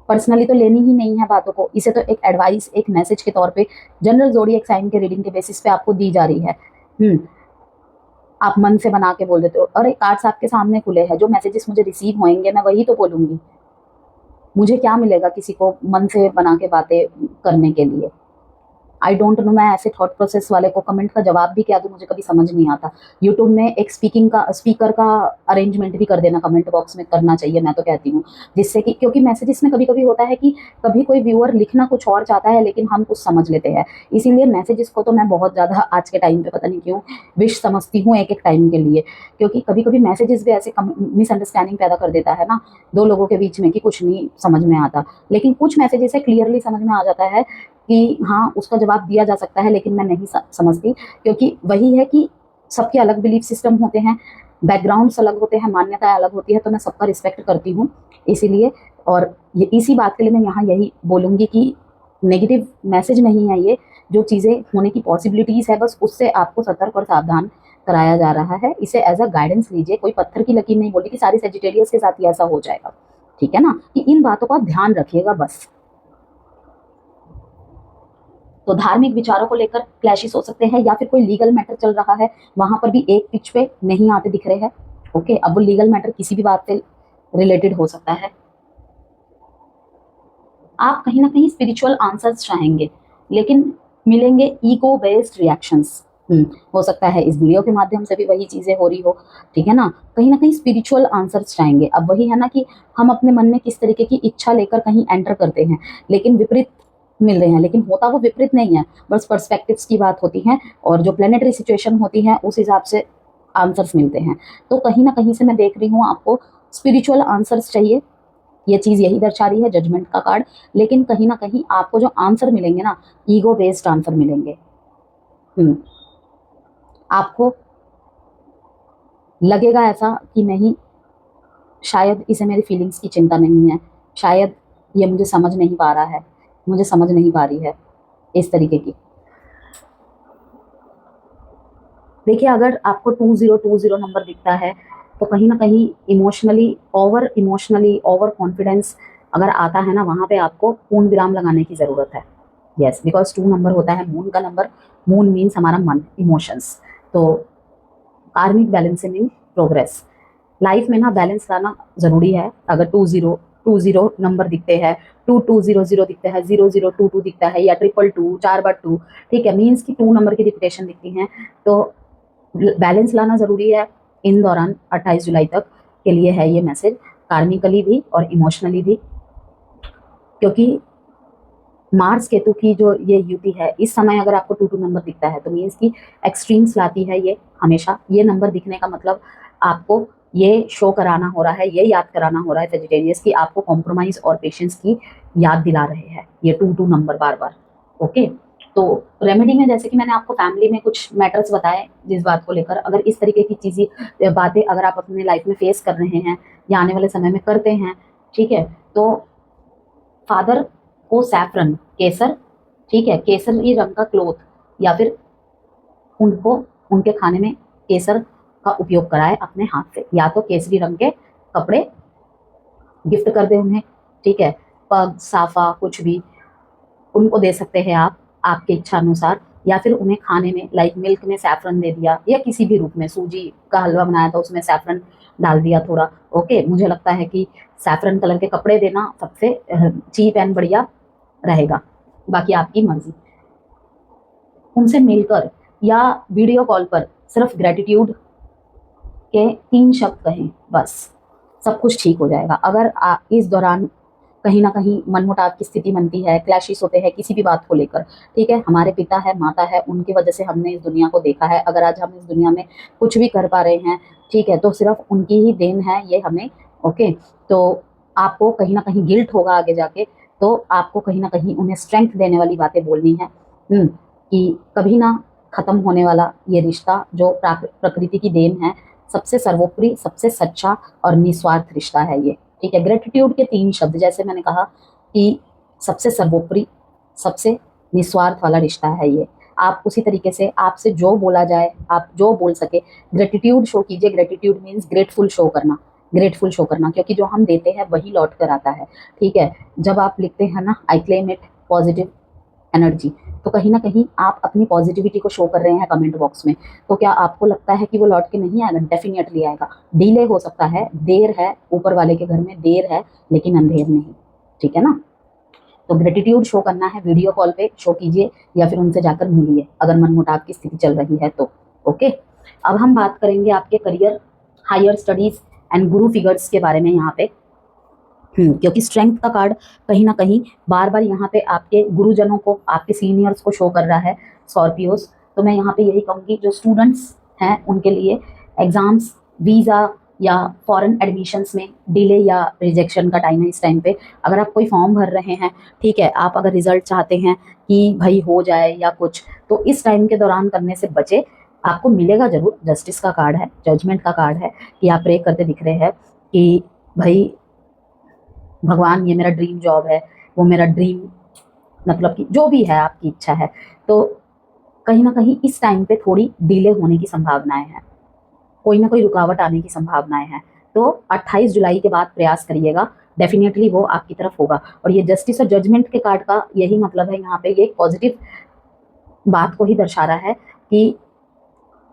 पर्सनली तो लेनी ही नहीं है बातों को, इसे तो एक एडवाइस, एक मैसेज के तौर पे जनरल ज़ोडिएक साइन के रीडिंग के बेसिस पे आपको दी जा रही है। आप मन से बना के बोल देते हो, अरे कार्ड्स आपके सामने खुले हैं, जो मैसेजेस मुझे रिसीव होंगे मैं वही तो बोलूंगी। मुझे क्या मिलेगा किसी को मन से बना के बातें करने के लिए। आई डोंट नो, मैं ऐसे थॉट प्रोसेस वाले को कमेंट का जवाब भी क्या दूं, मुझे कभी समझ नहीं आता। यूट्यूब में एक स्पीकर का अरेंजमेंट भी कर देना कमेंट बॉक्स में, करना चाहिए मैं तो कहती हूँ, जिससे कि क्योंकि मैसेजेस में कभी कभी होता है कि कभी कोई व्यूअर लिखना कुछ और चाहता है लेकिन हम कुछ समझ लेते हैं। इसीलिए मैसेजेस को तो मैं बहुत ज़्यादा आज के टाइम पे पता नहीं क्यों विश समझती हूँ एक एक टाइम के लिए, क्योंकि कभी कभी मैसेजेस भी ऐसे मिसअंडरस्टैंडिंग पैदा कर देता है ना दो लोगों के बीच में कि कुछ नहीं समझ में आता। लेकिन कुछ मैसेजेस है क्लियरली समझ में आ जाता है कि हाँ उसका जवाब दिया जा सकता है, लेकिन मैं नहीं समझती, क्योंकि वही है कि सबके अलग बिलीफ सिस्टम होते हैं, बैकग्राउंड्स अलग होते हैं, मान्यताएं अलग होती है, तो मैं सबका रिस्पेक्ट करती हूँ इसीलिए। और ये इसी बात के लिए मैं यहाँ यही बोलूँगी कि नेगेटिव मैसेज नहीं है ये, जो चीज़ें होने की पॉसिबिलिटीज़ है बस उससे आपको सतर्क और सावधान कराया जा रहा है। इसे एज अ गाइडेंस लीजिए, कोई पत्थर की लकीर नहीं बोली कि सारी सेजिटेरियस के साथ ही ऐसा हो जाएगा, ठीक है ना, कि इन बातों का ध्यान रखिएगा बस। तो धार्मिक विचारों को लेकर क्लैशेस हो सकते हैं, या फिर कोई लीगल मैटर चल रहा है, वहां पर भी एक पिच पे नहीं आते दिख रहे हैं। ओके, अब वो लीगल मैटर किसी भी बात से रिलेटेड हो सकता है। आप कहीं ना कहीं स्पिरिचुअल आंसर्स चाहेंगे, लेकिन मिलेंगे ईगो बेस्ड रिएक्शंस। हो सकता है इस वीडियो के माध्यम से भी वही चीजें हो रही हो, ठीक है ना, कहीं ना कहीं स्पिरिचुअल आंसर्स चाहेंगे। अब वही है ना कि हम अपने मन में किस तरीके की इच्छा लेकर कहीं एंटर करते हैं, लेकिन विपरीत मिल रहे हैं, लेकिन होता वो विपरीत नहीं है, बस पर्सपेक्टिव्स की बात होती है और जो प्लेनेटरी सिचुएशन होती है उस हिसाब से आंसर्स मिलते हैं। तो कहीं ना कहीं से मैं देख रही हूँ आपको स्पिरिचुअल आंसर्स चाहिए, ये चीज यही दर्शा रही है जजमेंट का कार्ड। लेकिन कहीं ना कहीं आपको जो आंसर मिलेंगे ना, ईगो बेस्ड आंसर मिलेंगे। आपको लगेगा ऐसा कि नहीं, शायद इसे मेरी फीलिंग्स की चिंता नहीं है, शायद ये मुझे समझ नहीं पा रहा है, मुझे समझ नहीं पा रही है, इस तरीके की। देखिए अगर आपको 2020 नंबर दिखता है तो कहीं ना कहीं इमोशनली ओवर कॉन्फिडेंस अगर आता है ना, वहां पे आपको पूर्ण विराम लगाने की जरूरत है। यस, बिकॉज 2 नंबर होता है मून का नंबर, मून मीन्स हमारा मन, इमोशंस। तो कार्मिक बैलेंसिंग इन प्रोग्रेस, लाइफ में ना बैलेंस लाना जरूरी है। अगर 2020 नंबर दिखते हैं, 2200 दिखता है, 0022 दिखता है, या 222 4/2, ठीक है, मीन्स की 2 नंबर की रिपीटेशन दिखती हैं, तो बैलेंस लाना जरूरी है। इन दौरान 28 जुलाई तक के लिए है ये मैसेज, कार्मिकली भी और इमोशनली भी, क्योंकि मार्स केतु की जो ये युति है इस समय अगर आपको 22 नंबर दिखता है तो मीन्स की एक्सट्रीम्स लाती है ये हमेशा। ये नंबर दिखने का मतलब आपको ये शो कराना हो रहा है, ये याद कराना हो रहा है सेजिटेरियस की, आपको कॉम्प्रोमाइज और पेशेंस की याद दिला रहे हैं ये 22 नंबर बार बार। ओके, तो रेमेडी में जैसे कि मैंने आपको फैमिली में कुछ मैटर्स बताए, जिस बात को लेकर अगर इस तरीके की चीजें बातें अगर आप अपने लाइफ में फेस कर रहे हैं या आने वाले समय में करते हैं, ठीक है, तो फादर को सैफरन, केसर, ठीक है, केसरी रंग का क्लोथ, या फिर उनको उनके खाने में केसर का उपयोग कराए अपने हाथ से, या तो केसरी रंग के कपड़े गिफ्ट कर दे उन्हें, ठीक है, पग साफा कुछ भी उनको दे सकते हैं आप आपके इच्छा अनुसार, या फिर उन्हें खाने में लाइक मिल्क में सैफरन दे दिया, या किसी भी रूप में सूजी का हलवा बनाया था उसमें सैफरन डाल दिया थोड़ा। ओके, मुझे लगता है कि सैफरन कलर के कपड़े देना सबसे चीप एंड बढ़िया रहेगा, बाकी आपकी मर्जी। उनसे मिलकर या वीडियो कॉल पर सिर्फ ग्रेटिट्यूड के 3 शब्द कहें बस, सब कुछ ठीक हो जाएगा। अगर इस दौरान कहीं ना कहीं मनमुटाव की स्थिति बनती है, क्लैशेस होते हैं किसी भी बात को लेकर, ठीक है, हमारे पिता है, माता है, उनकी वजह से हमने इस दुनिया को देखा है। अगर आज हम इस दुनिया में कुछ भी कर पा रहे हैं, ठीक है, तो सिर्फ उनकी ही देन है ये हमें। ओके, तो आपको कहीं ना कहीं गिल्ट होगा आगे जाके, तो आपको कहीं ना कहीं उन्हें स्ट्रेंथ देने वाली बातें बोलनी है, कि कभी ना खत्म होने वाला ये रिश्ता जो प्रकृति की देन है, सबसे सर्वोपरि, सबसे सच्चा और निस्वार्थ रिश्ता है ये, ठीक है। ग्रेटिट्यूड के 3 शब्द, जैसे मैंने कहा कि सबसे सर्वोपरि, सबसे निस्वार्थ वाला रिश्ता है ये। आप उसी तरीके से आपसे जो बोला जाए, आप जो बोल सके, ग्रेटिट्यूड शो कीजिए। ग्रेटिट्यूड मीन्स ग्रेटफुल शो करना, ग्रेटफुल शो करना, क्योंकि जो हम देते हैं वही लौट कर आता है, ठीक है। जब आप लिखते हैं ना, I claim it positive energy, तो कहीं ना कहीं आप अपनी पॉजिटिविटी को शो कर रहे हैं कमेंट बॉक्स में। तो क्या आपको लगता है कि वो लौट के नहीं आएगा? डेफिनेटली आएगा। डिले हो सकता है, देर है, ऊपर वाले के घर में देर है, लेकिन अंधेर नहीं, ठीक है ना। तो ग्रेटिट्यूड शो करना है, वीडियो कॉल पे शो कीजिए या फिर उनसे जाकर मिलिए अगर मनमुटाव की स्थिति चल रही है तो। ओके, अब हम बात करेंगे आपके career, higher studies and Guru figures के बारे में यहाँ पे। क्योंकि स्ट्रेंथ का कार्ड कहीं ना कहीं बार बार यहाँ पे आपके गुरुजनों को, आपके सीनियर्स को शो कर रहा है, स्कॉर्पियोस। तो मैं यहाँ पे यही कहूँगी, जो स्टूडेंट्स हैं उनके लिए एग्जाम्स, वीज़ा या फॉरेन एडमिशन्स में डिले या रिजेक्शन का टाइम है इस टाइम पे। अगर आप कोई फॉर्म भर रहे हैं, ठीक है, आप अगर रिजल्ट चाहते हैं कि भाई हो जाए या कुछ, तो इस टाइम के दौरान करने से बचे। आपको मिलेगा जरूर, जस्टिस का कार्ड है, जजमेंट का कार्ड है, कि आप प्रे करते दिख रहे हैं कि भाई भगवान ये मेरा ड्रीम जॉब है, वो मेरा ड्रीम, मतलब कि जो भी है आपकी इच्छा है, तो कहीं ना कहीं इस टाइम पे थोड़ी डिले होने की संभावनाएं हैं, कोई ना कोई रुकावट आने की संभावनाएं हैं। तो 28 जुलाई के बाद प्रयास करिएगा, डेफिनेटली वो आपकी तरफ होगा। और ये जस्टिस और जजमेंट के कार्ड का यही मतलब है, यहाँ पे ये पॉजिटिव बात को ही दर्शा रहा है कि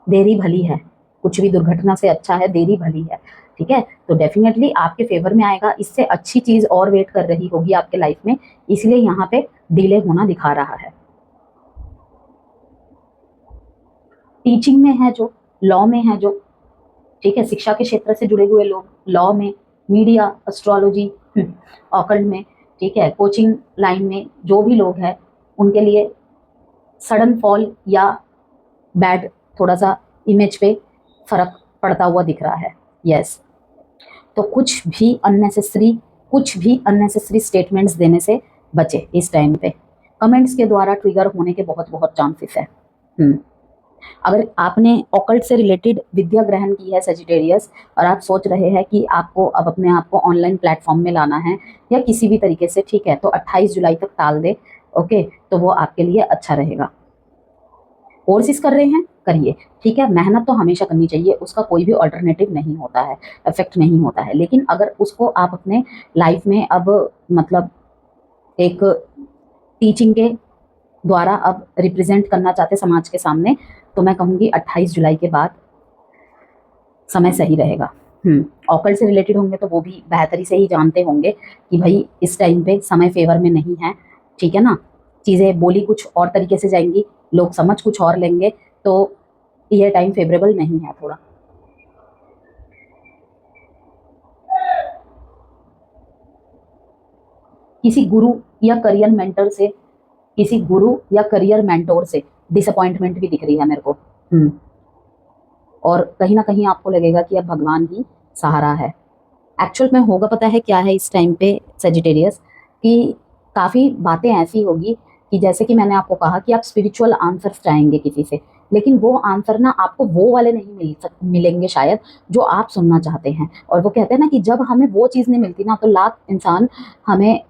देरी भली है, कुछ भी दुर्घटना से अच्छा है देरी भली है, ठीक है। तो डेफिनेटली आपके फेवर में आएगा, इससे अच्छी चीज और वेट कर रही होगी आपके लाइफ में, इसलिए यहाँ पे डिले होना दिखा रहा है। टीचिंग में है जो, लॉ में है जो, ठीक है, शिक्षा के क्षेत्र से जुड़े हुए लोग, लॉ में, मीडिया, एस्ट्रोलॉजी, ऑकल्ट में, ठीक है, कोचिंग लाइन में जो भी लोग हैं, उनके लिए सडन फॉल या बैड थोड़ा सा इमेज पे फर्क पड़ता हुआ दिख रहा है। यस, तो कुछ भी अननेसेसरी स्टेटमेंट्स देने से बचे इस टाइम पे। कमेंट्स के द्वारा ट्रिगर होने के बहुत बहुत चांसेस है। अगर आपने ऑकल्ट से रिलेटेड विद्या ग्रहण की है सजिटेरियस, और आप सोच रहे हैं कि आपको अब अपने आप को ऑनलाइन प्लेटफॉर्म में लाना है या किसी भी तरीके से, ठीक है, तो 28 जुलाई तक टाल दे। ओके, तो वो आपके लिए अच्छा रहेगा। कोर्सेज कर रहे हैं, करिए, ठीक है, मेहनत तो हमेशा करनी चाहिए, उसका कोई भी अल्टरनेटिव नहीं होता है, इफेक्ट नहीं होता है। लेकिन अगर उसको आप अपने लाइफ में अब मतलब एक टीचिंग के द्वारा अब रिप्रेजेंट करना चाहते समाज के सामने, तो मैं कहूँगी 28 जुलाई के बाद समय सही रहेगा। ऑकल्ट से रिलेटेड होंगे तो वो भी बेहतरी से ही जानते होंगे कि भाई इस टाइम पे समय फेवर में नहीं है, ठीक है ना। चीज़ें बोली कुछ और तरीके से जाएंगी, लोग समझ कुछ और लेंगे, तो ये टाइम फेवरेबल नहीं है थोड़ा। किसी गुरु या करियर मेंटर से, किसी गुरु या करियर मेंटोर से डिसअपॉइंटमेंट भी दिख रही है मेरे को। और कहीं ना कहीं आपको लगेगा कि अब भगवान ही सहारा है। एक्चुअल में होगा पता है क्या है इस टाइम पे सजिटेरियस, कि काफ़ी बातें ऐसी होगी कि जैसे कि मैंने आपको कहा कि आप स्पिरिचुअल आंसर्स चाहेंगे किसी से, लेकिन वो आंसर ना आपको वो वाले नहीं मिलेंगे शायद जो आप सुनना चाहते हैं। और वो कहते हैं ना कि जब हमें वो चीज़ नहीं मिलती ना, तो लाख इंसान हमें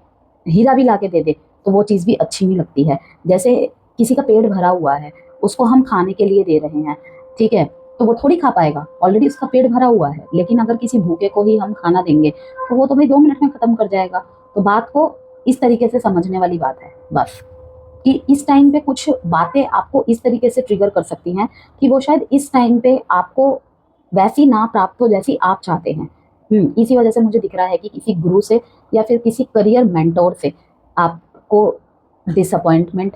हीरा भी ला के दे दे तो वो चीज़ भी अच्छी नहीं लगती है। जैसे किसी का पेट भरा हुआ है, उसको हम खाने के लिए दे रहे हैं, ठीक है, तो वो थोड़ी खा पाएगा, ऑलरेडी उसका पेट भरा हुआ है। लेकिन अगर किसी भूखे को ही हम खाना देंगे तो वो तो भाई 2 मिनट में खत्म कर जाएगा। तो बात को इस तरीके से समझने वाली बात है बस, कि इस टाइम पे कुछ बातें आपको इस तरीके से ट्रिगर कर सकती हैं कि वो शायद इस टाइम पे आपको वैसी ना प्राप्त हो जैसी आप चाहते हैं। इसी वजह से मुझे दिख रहा है कि किसी गुरु से या फिर किसी करियर मेंटोर से आपको डिसअपॉइंटमेंट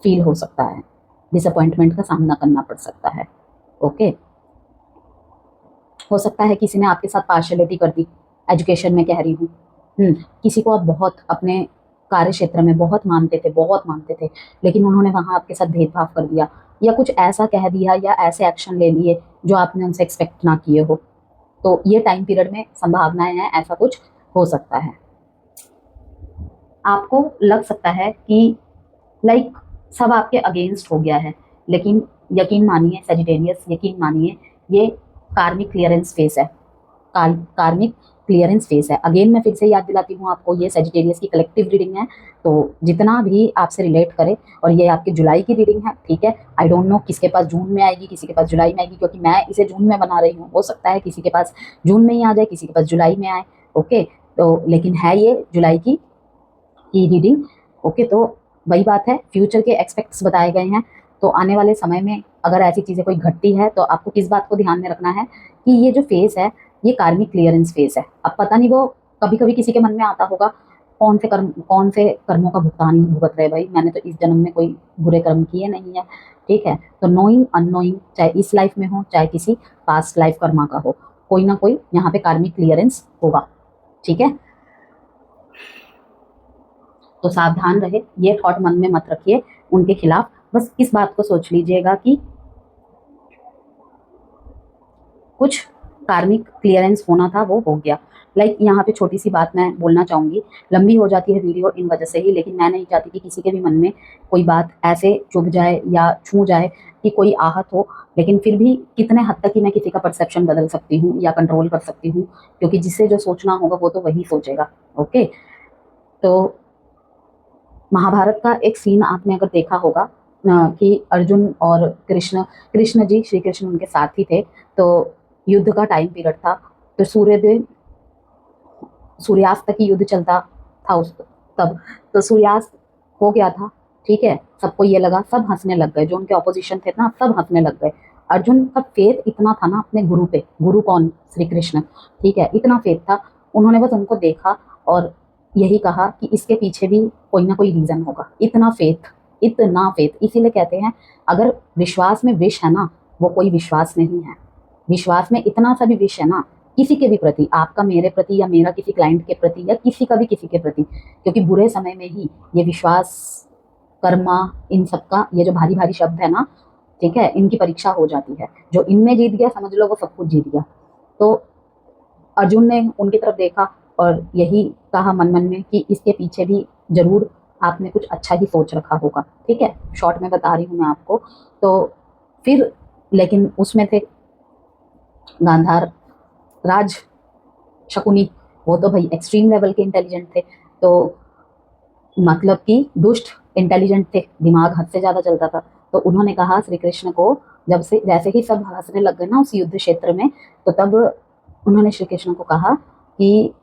फील हो सकता है, डिसअपॉइंटमेंट का सामना करना पड़ सकता है। ओके, हो सकता है किसी ने आपके साथ पार्शलिटी कर दी, एजुकेशन में कह रही हूँ। किसी को आप बहुत अपने कार्य क्षेत्र में बहुत मानते थे, लेकिन उन्होंने वहाँ आपके साथ भेदभाव कर दिया या कुछ ऐसा कह दिया या ऐसे एक्शन ले लिए जो आपने उनसे एक्सपेक्ट ना किए हो। तो ये टाइम पीरियड में संभावनाएं हैं ऐसा कुछ हो सकता है। आपको लग सकता है कि लाइक सब आपके अगेंस्ट हो गया है, लेकिन यकीन मानिए सजिटेरियस, यकीन मानिए ये कार्मिक क्लियरेंस फेस है। कार्मिक क्लियरेंस फेस है। अगेन मैं फिर से याद दिलाती हूँ आपको, ये सजिटेरियस की कलेक्टिव रीडिंग है, तो जितना भी आपसे रिलेट करे, और ये आपके जुलाई की रीडिंग है, ठीक है। आई डोंट नो किसके पास जून में आएगी, किसी के पास जुलाई में आएगी, क्योंकि मैं इसे जून में बना रही हूँ। हो सकता है किसी के पास जून में ही आ जाए, किसी के पास जुलाई में आए, ओके। तो लेकिन है ये जुलाई की रीडिंग, ओके। तो वही बात है, फ्यूचर के एक्सपेक्ट्स बताए गए हैं। तो आने वाले समय में अगर ऐसी चीज़ें कोई घटती है तो आपको किस बात को ध्यान में रखना है कि ये जो फेस है ये कार्मिक क्लियरेंस फेस है। अब पता नहीं वो कभी कभी किसी के मन में आता होगा कौन से कर्मों का भुगतान भुगत रहे भाई, मैंने तो इस जन्म में कोई बुरे कर्म किए नहीं है, ठीक है। तो नोइंग अननोइंग, चाहे इस लाइफ में हो चाहे किसी पास्ट लाइफ कर्मा का हो, कोई ना कोई यहाँ पे कार्मिक क्लियरेंस होगा, ठीक है। तो सावधान रहे, ये थॉट मन में मत रखिए उनके खिलाफ। बस इस बात को सोच लीजिएगा कि कुछ कार्मिक क्लियरेंस होना था, वो हो गया। लाइक यहाँ पे छोटी सी बात मैं बोलना चाहूँगी, लंबी हो जाती है वीडियो इन वजह से ही, लेकिन मैं नहीं चाहती कि किसी के भी मन में कोई बात ऐसे चुभ जाए या छू जाए कि कोई आहत हो। लेकिन फिर भी कितने हद तक ही मैं किसी का परसेप्शन बदल सकती हूँ या कंट्रोल कर सकती हूँ, क्योंकि जिससे जो सोचना होगा वो तो वही सोचेगा, ओके। तो महाभारत का एक सीन आपने अगर देखा होगा कि अर्जुन और कृष्ण जी, श्री कृष्ण उनके साथी थे, तो युद्ध का टाइम पीरियड था, तो सूर्यास्त तक ही युद्ध चलता था उस तब। तो सूर्यास्त हो गया था, ठीक है। सबको ये लगा, सब हंसने लग गए, जो उनके ऑपोजिशन थे ना सब हंसने लग गए। अर्जुन का फेथ इतना था ना अपने गुरु पे, गुरु कौन, श्री कृष्ण, ठीक है, इतना फेथ था। उन्होंने बस उनको देखा और यही कहा कि इसके पीछे भी कोई ना कोई रीजन होगा। इतना फेथ, इतना फेथ। इसीलिए कहते हैं अगर विश्वास में विष है ना, वो कोई विश्वास नहीं है। विश्वास में इतना सा भी विष है ना, किसी के भी प्रति, आपका मेरे प्रति या मेरा किसी क्लाइंट के प्रति या किसी का भी किसी के प्रति, क्योंकि बुरे समय में ही ये विश्वास, कर्मा, इन सबका ये जो भारी भारी शब्द है ना, ठीक है, इनकी परीक्षा हो जाती है। जो इनमें जीत गया समझ लो वो सब कुछ जीत गया। तो अर्जुन ने उनकी तरफ देखा और यही कहा मन मन में कि इसके पीछे भी जरूर आपने कुछ अच्छा ही सोच रखा होगा, ठीक है। शॉर्ट में बता रही हूँ मैं आपको। तो फिर लेकिन उसमें थे गांधार राज शकुनी, वो तो भाई एक्सट्रीम लेवल के इंटेलिजेंट थे। तो मतलब कि दुष्ट इंटेलिजेंट थे, दिमाग हद से ज्यादा चलता था। तो उन्होंने कहा श्री कृष्ण को, जब से जैसे ही सब हंसने लग गए ना उस युद्ध क्षेत्र में, तो तब उन्होंने श्री कृष्ण को कहा कि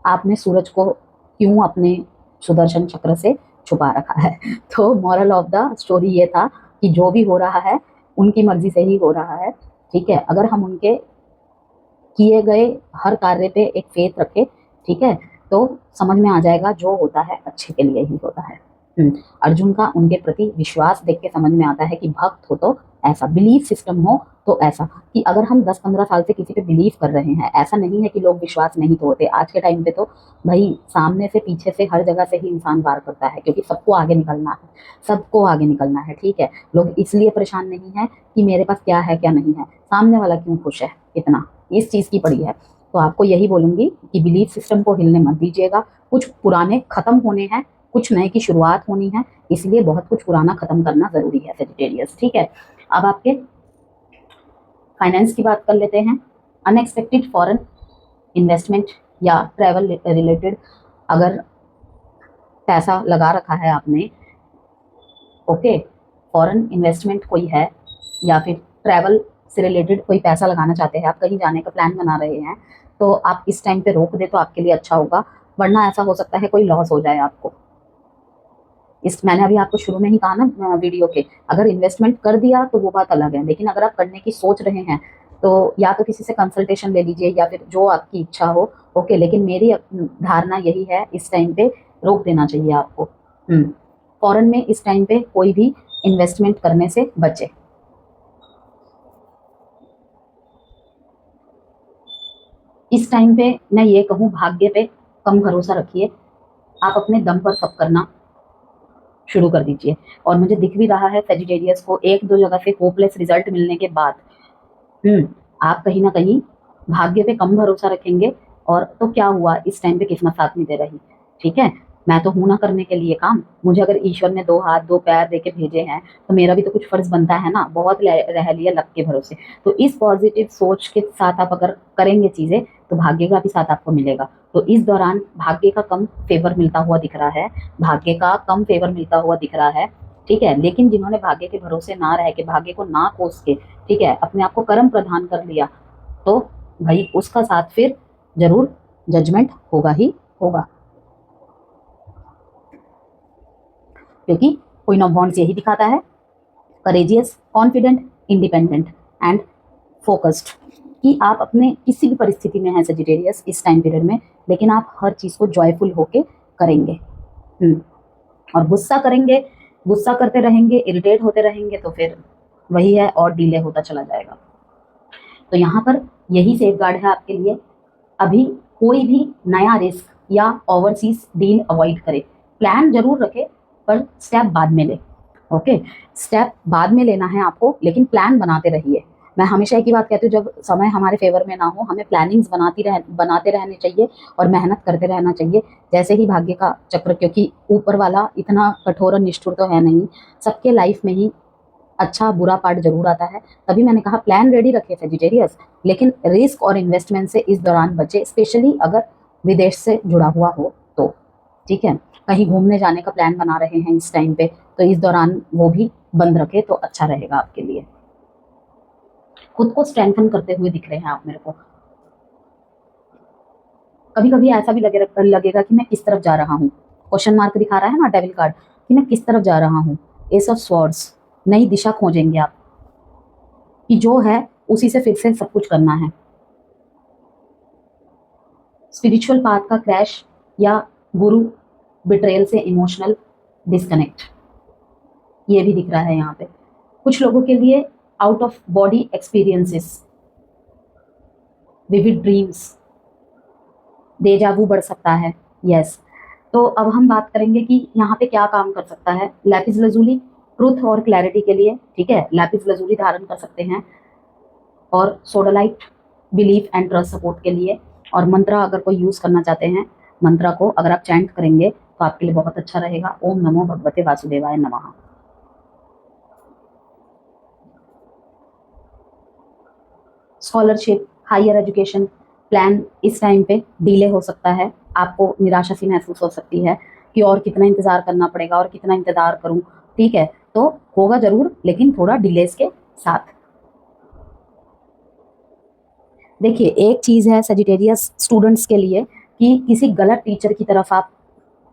आपने सूरज को क्यों अपने सुदर्शन चक्र से छुपा रखा है। तो मॉरल ऑफ द स्टोरी ये था कि जो भी हो रहा है उनकी मर्जी से ही हो रहा है, ठीक है। अगर हम उनके किए गए हर कार्य पे एक फेथ रखे, ठीक है, तो समझ में आ जाएगा जो होता है अच्छे के लिए ही होता है। अर्जुन का उनके प्रति विश्वास देख के समझ में आता है कि भक्त हो तो ऐसा, बिलीफ सिस्टम हो तो ऐसा, कि अगर हम 10-15 साल से किसी पे बिलीव कर रहे हैं, ऐसा नहीं है कि लोग विश्वास नहीं तोड़ते। आज के टाइम पे तो भाई सामने से पीछे से हर जगह से ही इंसान वार करता है, क्योंकि सबको आगे निकलना है, सबको आगे निकलना है, ठीक है। लोग इसलिए परेशान नहीं है कि मेरे पास क्या है क्या नहीं है, सामने वाला क्यों खुश है इतना, इस चीज की पड़ी है। तो आपको यही बोलूंगी कि बिलीफ सिस्टम को हिलने मत दीजिएगा। कुछ पुराने खत्म होने हैं, कुछ नए की शुरुआत होनी है, इसलिए बहुत कुछ पुराना खत्म करना जरूरी है सेजिटेरियस, ठीक है। अब आपके फाइनेंस की बात कर लेते हैं। अनएक्सपेक्टेड फॉरेन इन्वेस्टमेंट या ट्रैवल रिलेटेड अगर पैसा लगा रखा है आपने, ओके, फॉरेन इन्वेस्टमेंट कोई है या फिर ट्रैवल से रिलेटेड कोई पैसा लगाना चाहते हैं, आप कहीं जाने का प्लान बना रहे हैं, तो आप इस टाइम पे रोक दे तो आपके लिए अच्छा होगा, वरना ऐसा हो सकता है कोई लॉस हो जाए आपको। मैंने अभी आपको शुरू में ही कहा ना वीडियो के, अगर इन्वेस्टमेंट कर दिया तो वो बात अलग है, लेकिन अगर आप करने की सोच रहे हैं तो या तो किसी से कंसल्टेशन ले लीजिए या फिर जो आपकी इच्छा हो, ओके। लेकिन मेरी धारणा यही है, इस टाइम पे रोक देना चाहिए आपको। फॉरेन में इस टाइम पे कोई भी इन्वेस्टमेंट करने से बचे। इस टाइम पे मैं ये कहूँ, भाग्य पे कम भरोसा रखिए, आप अपने दम पर सब करना शुरू कर दीजिए। और मुझे दिख भी रहा है सेजिटेरियस को एक दो जगह से होपलेस रिजल्ट मिलने के बाद आप कहीं ना कहीं भाग्य पे कम भरोसा रखेंगे, और तो क्या हुआ, इस टाइम पे किस्मत साथ नहीं दे रही। ठीक है, मैं तो हूं ना करने के लिए काम। मुझे अगर ईश्वर ने दो हाथ दो पैर दे के भेजे हैं तो मेरा भी तो कुछ फर्ज बनता है ना। बहुत रह लिया लक के भरोसे। तो इस पॉजिटिव सोच के साथ आप अगर करेंगे चीजें तो भाग्य का भी साथ आपको मिलेगा। तो इस दौरान भाग्य का कम फेवर मिलता हुआ दिख रहा है, भाग्य का कम फेवर मिलता हुआ दिख रहा है। ठीक है, लेकिन जिन्होंने भाग्य के भरोसे ना रह के, भाग्य को ना कोस के, ठीक है, अपने आप को कर्म प्रदान कर लिया, तो भाई उसका साथ फिर जरूर जजमेंट होगा ही होगा। क्योंकि क्वीन ऑफ वॉन्ड्स यही दिखाता है, courageous, confident, independent and focused, कि आप अपने किसी भी परिस्थिति में हैं सजिटेरियस इस टाइम पीरियड में, लेकिन आप हर चीज को जॉयफुल होके करेंगे। और गुस्सा करेंगे, गुस्सा करते रहेंगे, इरिटेट होते रहेंगे तो फिर वही है, और डिले होता चला जाएगा। तो यहाँ पर यही सेफगार्ड है आपके लिए। अभी कोई भी नया रिस्क या ओवरसीज डील अवॉइड करे। प्लान जरूर रखे पर स्टेप बाद में ले। ओके, स्टेप बाद में लेना है आपको, लेकिन प्लान बनाते रहिए। मैं हमेशा एक ही बात कहती हूँ, जब समय हमारे फेवर में ना हो, हमें प्लानिंग्स बनाते रहने चाहिए और मेहनत करते रहना चाहिए। जैसे ही भाग्य का चक्र, क्योंकि ऊपर वाला इतना कठोर और निष्ठुर तो है नहीं, सबके लाइफ में ही अच्छा बुरा पार्ट जरूर आता है। तभी मैंने कहा प्लान रेडी रखे वेजिटेरियंस, लेकिन रिस्क और इन्वेस्टमेंट से इस दौरान बचे, स्पेशली अगर विदेश से जुड़ा हुआ हो तो। ठीक है, कहीं घूमने जाने का प्लान बना रहे हैं इस टाइम पे, तो इस दौरान वो भी बंद रखे तो अच्छा रहेगा आपके लिए। खुद को स्ट्रेंथन करते हुए दिख रहे हैं आप मेरे को। कभी कभी ऐसा भी लगेगा कि मैं किस तरफ जा रहा हूँ। क्वेश्चन मार्क दिखा रहा है ना डेविल कार्ड, कि मैं किस तरफ जा रहा हूँ। एस ऑफ स्वॉर्ड्स, नई दिशा खोजेंगे आप, कि जो है उसी से फिर से सब कुछ करना है। स्पिरिचुअल पाथ का क्रैश या गुरु बिट्रेयल से इमोशनल डिस्कनेक्ट, ये भी दिख रहा है यहाँ पे। कुछ लोगों के लिए out of body experiences, vivid dreams, deja vu बढ़ सकता है। यस, तो अब हम बात करेंगे कि यहाँ पे क्या काम कर सकता है। लैपिस लजूली ट्रुथ और क्लैरिटी के लिए, ठीक है, लैपिस लजूली धारण कर सकते हैं। और sodalite belief and trust support के लिए। और मंत्रा अगर कोई यूज करना चाहते हैं, मंत्रा को अगर आप चैंट करेंगे तो आपके लिए बहुत अच्छा रहेगा। ओम नमो भगवते वासुदेवाय नमः। स्कॉलरशिप, हायर एजुकेशन प्लान इस टाइम पे डिले हो सकता है। आपको निराशा सी महसूस हो सकती है कि और कितना इंतजार करना पड़ेगा, और कितना इंतजार करूं। ठीक है, तो होगा जरूर, लेकिन थोड़ा डिलेस के साथ। देखिए, एक चीज है सजिटेरियस स्टूडेंट्स के लिए, कि किसी गलत टीचर की तरफ आप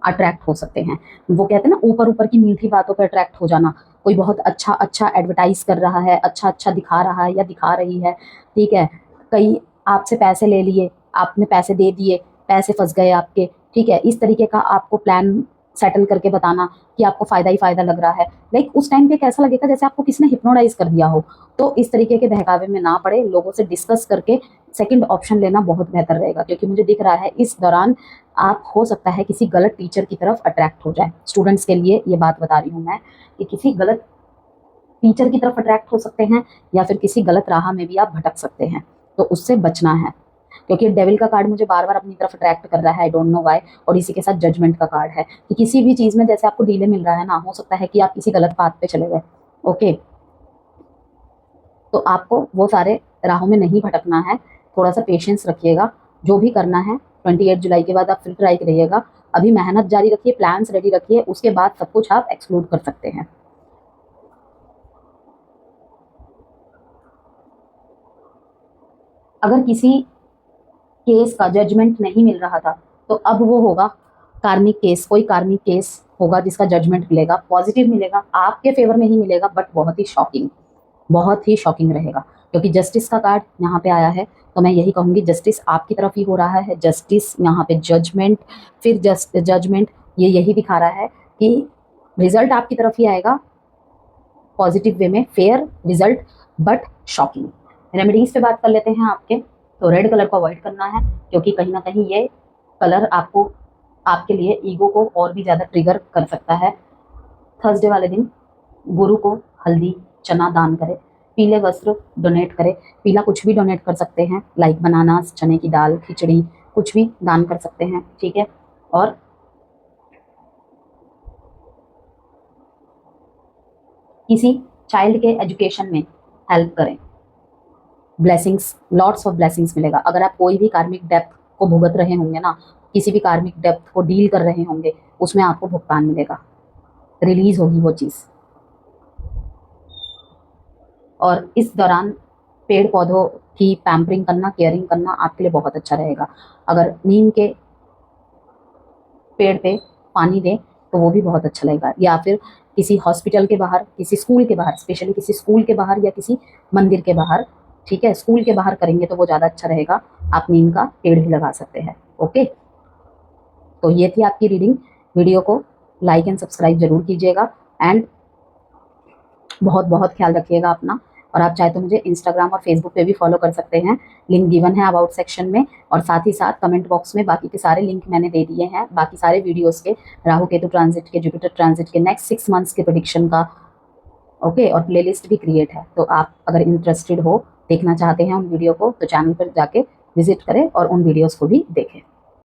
अट्रैक्ट हो सकते हैं। वो कहते हैं ना, ऊपर ऊपर की मीठी बातों पर अट्रैक्ट हो जाना। कोई बहुत अच्छा अच्छा एडवर्टाइज कर रहा है, अच्छा अच्छा दिखा रहा है या दिखा रही है। ठीक है, कई आपसे पैसे ले लिए, आपने पैसे दे दिए, पैसे फंस गए आपके। ठीक है, इस तरीके का आपको प्लान सेटल करके बताना कि आपको फायदा ही फायदा लग रहा है। लाइक उस टाइम पे कैसा लगेगा जैसे आपको किसी ने हिप्नोटाइज कर दिया हो। तो इस तरीके के बहकावे में ना पड़े, लोगों से डिस्कस करके सेकंड ऑप्शन लेना बहुत बेहतर रहेगा। क्योंकि मुझे दिख रहा है इस दौरान आप हो सकता है किसी गलत टीचर की तरफ अट्रैक्ट हो जाए। स्टूडेंट्स के लिए ये बात बता रही हूँ मैं, कि किसी गलत टीचर की तरफ अट्रैक्ट हो सकते हैं, या फिर किसी गलत राह में भी आप भटक सकते हैं। तो उससे बचना है, क्योंकि डेविल का कार्ड मुझे बार बार अपनी तरफ अट्रैक्ट कर रहा है, आई डोंट नो व्हाई। और इसी के साथ जजमेंट का कार्ड है, कि किसी भी चीज में जैसे आपको डीले मिल रहा है ना, हो सकता है कि आप किसी गलत पाथ पे चले गए। ओके, तो आपको वो सारे राहों में नहीं भटकना है। थोड़ा सा पेशेंस रखिएगा, जो भी करना है 28 जुलाई के बाद आप फिर ट्राई करिएगा। अभी मेहनत जारी रखिए, प्लान्स रेडी रखिए, उसके बाद सब कुछ आप एक्सक्लूड कर सकते हैं। अगर किसी केस का जजमेंट नहीं मिल रहा था, तो अब वो होगा कार्मिक केस। कोई कार्मिक केस होगा जिसका जजमेंट मिलेगा, पॉजिटिव मिलेगा, आपके फेवर में ही मिलेगा, बट बहुत ही शॉकिंग रहेगा। क्योंकि जस्टिस का कार्ड यहाँ पे आया है, तो मैं यही कहूँगी जस्टिस आपकी तरफ ही हो रहा है। जस्टिस यहाँ पे जजमेंट, फिर जजमेंट, ये यही दिखा रहा है कि रिजल्ट आपकी तरफ ही आएगा, पॉजिटिव वे में, fair result but shocking. Remedies पे बात कर लेते हैं आपके। तो रेड कलर को अवॉइड करना है, क्योंकि कहीं ना कहीं ये कलर आपको, आपके लिए ईगो को और भी ज़्यादा ट्रिगर कर सकता है। थर्सडे वाले दिन गुरु को हल्दी चना दान करें, पीले वस्त्र डोनेट करें। पीला कुछ भी डोनेट कर सकते हैं, लाइक बनाना, चने की दाल, खिचड़ी, कुछ भी दान कर सकते हैं, ठीक है। और किसी चाइल्ड के एजुकेशन में हेल्प करें, ब्लेसिंग्स, लॉट्स ऑफ ब्लेसिंग्स मिलेगा। अगर आप कोई भी कार्मिक डेप्थ को भुगत रहे होंगे ना, किसी भी कार्मिक डेप्थ को डील कर रहे होंगे, उसमें आपको भुगतान मिलेगा, रिलीज होगी वो चीज़। और इस दौरान पेड़ पौधों की पैम्परिंग करना, केयरिंग करना आपके लिए बहुत अच्छा रहेगा। अगर नीम के पेड़ पे पानी दें तो वो भी बहुत अच्छा लगेगा, या फिर किसी हॉस्पिटल के बाहर, किसी स्कूल के बाहर, स्पेशली किसी स्कूल के बाहर या किसी मंदिर के बाहर, ठीक है, स्कूल के बाहर करेंगे तो वो ज़्यादा अच्छा रहेगा। आप नीम का पेड़ भी लगा सकते हैं। ओके, तो ये थी आपकी रीडिंग। वीडियो को लाइक एंड सब्सक्राइब जरूर कीजिएगा, एंड बहुत बहुत ख्याल रखिएगा अपना। और आप चाहे तो मुझे इंस्टाग्राम और फेसबुक पे भी फॉलो कर सकते हैं, लिंक गिवन है अबाउट सेक्शन में। और साथ ही साथ कमेंट बॉक्स में बाकी के सारे लिंक मैंने दे दिए हैं, बाकी सारे वीडियोस के, राहु केतु ट्रांजिट के, जुपिटर ट्रांजिट के, नेक्स्ट 6 मंथ्स के प्रेडिक्शन का। ओके, और प्लेलिस्ट भी क्रिएट है, तो आप अगर इंटरेस्टेड हो, देखना चाहते हैं उन वीडियो को, तो चैनल पर जाके विजिट करें और उन वीडियोज़ को भी देखें।